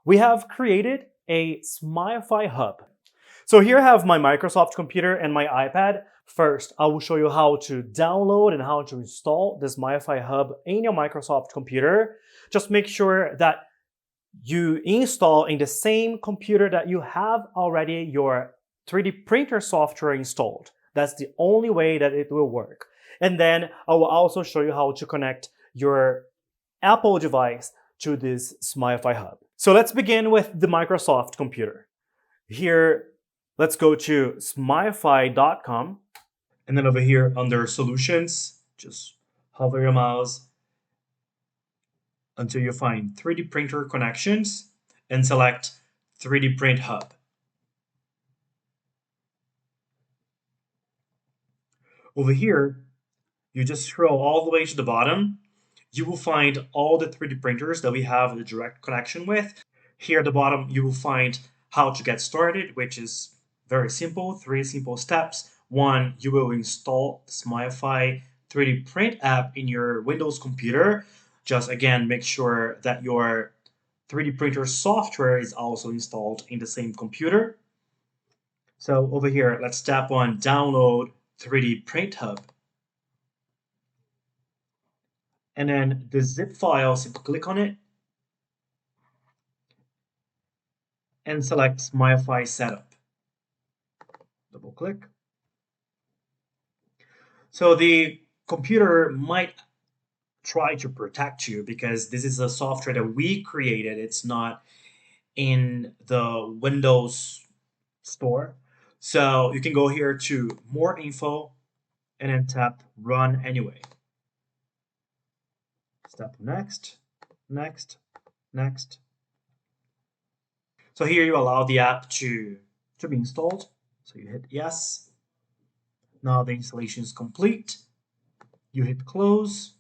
we have created a Smilefy hub. So here I have my Microsoft computer and my iPad. First, I will show you how to download and how to install this Smilefy hub in your Microsoft computer. Just make sure that you install in the same computer that you have already your 3D printer software installed. That's the only way that it will work. And then I will also show you how to connect your Apple device to this Smilefy hub. So let's begin with the Microsoft computer. Here, let's go to smilefy.com. And then over here under solutions, just hover your mouse until you find 3D printer connections and select 3D print hub. Over here, you just scroll all the way to the bottom. You will find all the 3D printers that we have a direct connection with. Here at the bottom, you will find how to get started, which is very simple, 3 simple steps. 1, you will install the Smilefy 3D print app in your Windows computer. Just again, make sure that your 3D printer software is also installed in the same computer. So over here, let's tap on download 3D print hub. And then the zip file, simply click on it and select Smilefy setup. Double click. So the computer might try to protect you because this is a software that we created. It's not in the Windows store. So you can go here to more info and then tap run anyway. Step next, next, next. So here you allow the app to be installed. So you hit yes. Now the installation is complete. You hit close.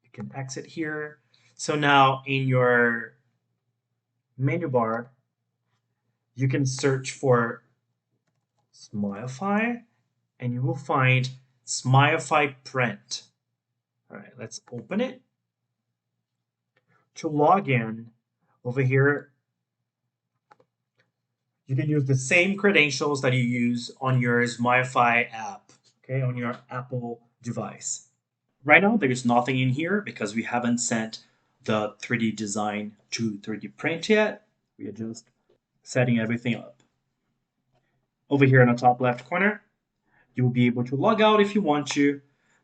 You can exit here. So now in your menu bar, you can search for Smilefy and you will find Smilefy print. All right, let's open it. To log in, over here, you can use the same credentials that you use on your Smilefy app, okay, on your Apple device. Right now, there is nothing in here because we haven't sent the 3D design to 3D print yet. We are just setting everything up. Over here in the top left corner, you will be able to log out if you want to,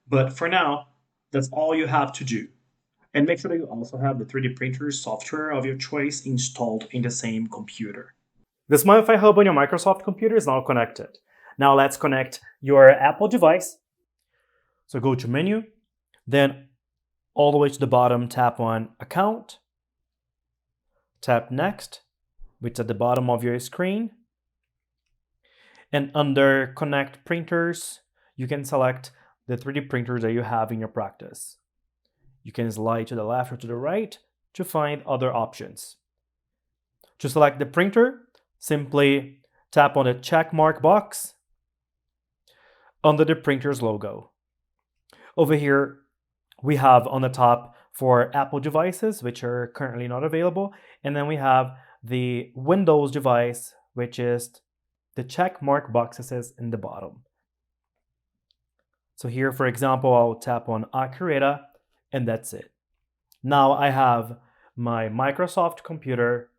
but for now, that's all you have to do. And make sure that you also have the 3D printer software of your choice installed in the same computer. The Smilefy hub on your Microsoft computer is now connected. Now let's connect your Apple device. So go to menu, then all the way to the bottom, tap on account, tap next, which is at the bottom of your screen. And under connect printers, you can select the 3D printers that you have in your practice. You can slide to the left or to the right to find other options. To select the printer, simply tap on the check mark box under the printer's logo. Over here, we have on the top for Apple devices, which are currently not available. And then we have the Windows device, which is the check mark boxes in the bottom. So here, for example, I'll tap on Accurata, and that's it. Now I have my Microsoft computer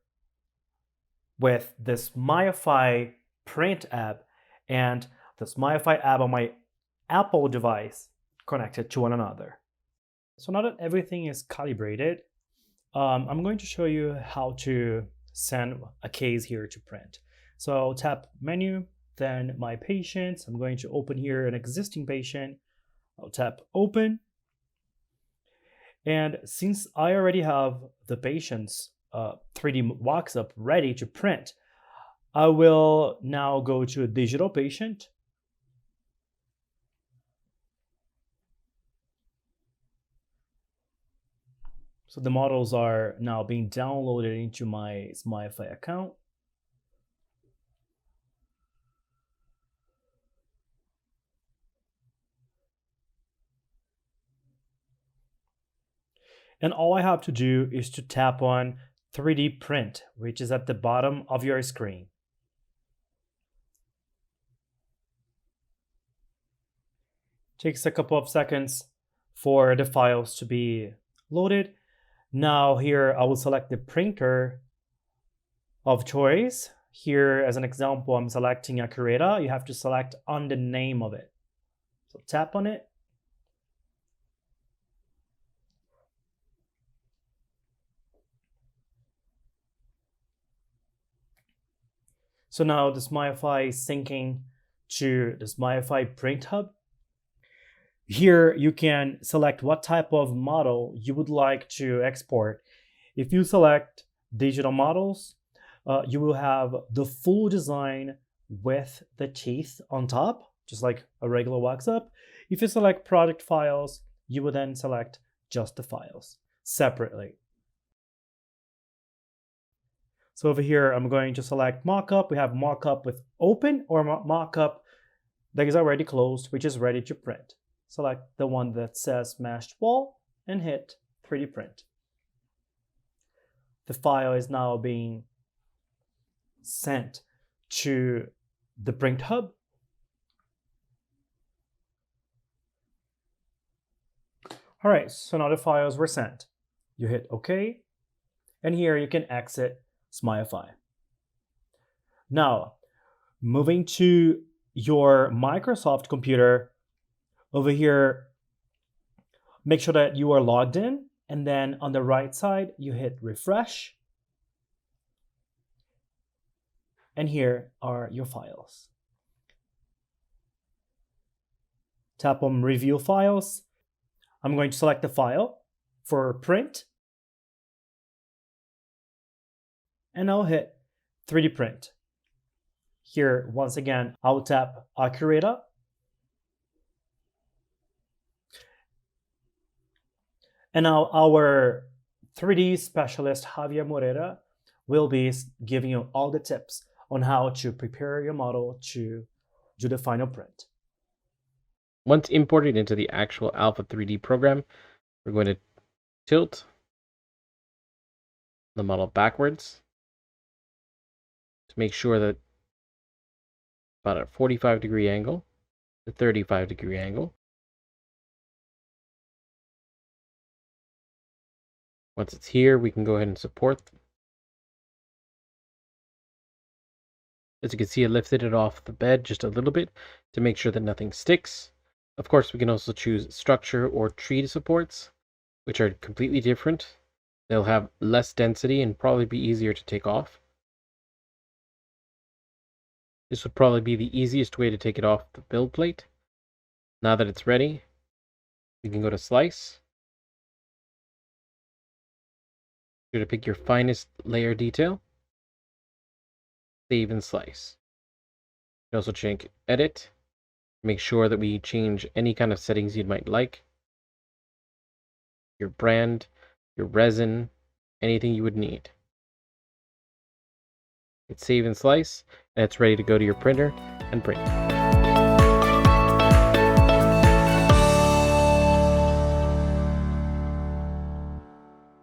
with this Smilefy print app and the Smilefy app on my Apple device connected to one another. So now that everything is calibrated, I'm going to show you how to send a case here to print. So I'll tap menu, then my patients. I'm going to open here an existing patient. I'll tap open. And since I already have the patient's 3D mock-up ready to print, I will now go to a digital patient. So the models are now being downloaded into my Smilefy account. And all I have to do is to tap on 3D print, which is at the bottom of your screen. Takes a couple of seconds for the files to be loaded. Now here I will select the printer of choice. Here as an example, I'm selecting Accurata. You have to select on the name of it. So tap on it. So now the Smilefy is syncing to the Smilefy Print Hub. Here you can select what type of model you would like to export. If you select digital models, you will have the full design with the teeth on top, just like a regular wax-up. If you select product files, you will then select just the files separately. So over here, I'm going to select mockup. We have mockup with open or mockup that is already closed, which is ready to print. Select the one that says meshed wall and hit 3D print. The file is now being sent to the print hub. All right, so now the files were sent. You hit OK, and here you can exit Smilefy. Now, moving to your Microsoft computer, over here, make sure that you are logged in, and then on the right side, you hit refresh. And here are your files. Tap on review files. I'm going to select the file for print. And I'll hit 3D print. Here, once again, I'll tap Accurata. And now our 3D specialist, Javier Morera, will be giving you all the tips on how to prepare your model to do the final print. Once imported into the actual Alpha 3D program, we're going to tilt the model backwards to make sure that about a 45-degree angle, a 35-degree angle. Once it's here, we can go ahead and support. As you can see, I lifted it off the bed just a little bit to make sure that nothing sticks. Of course, we can also choose structure or tree supports, which are completely different. They'll have less density and probably be easier to take off. This would probably be the easiest way to take it off the build plate. Now that it's ready, you can go to slice. You're going to pick your finest layer detail. Save and slice. You can also check edit. Make sure that we change any kind of settings you might like. Your brand, your resin, anything you would need. Hit save and slice, and it's ready to go to your printer and print.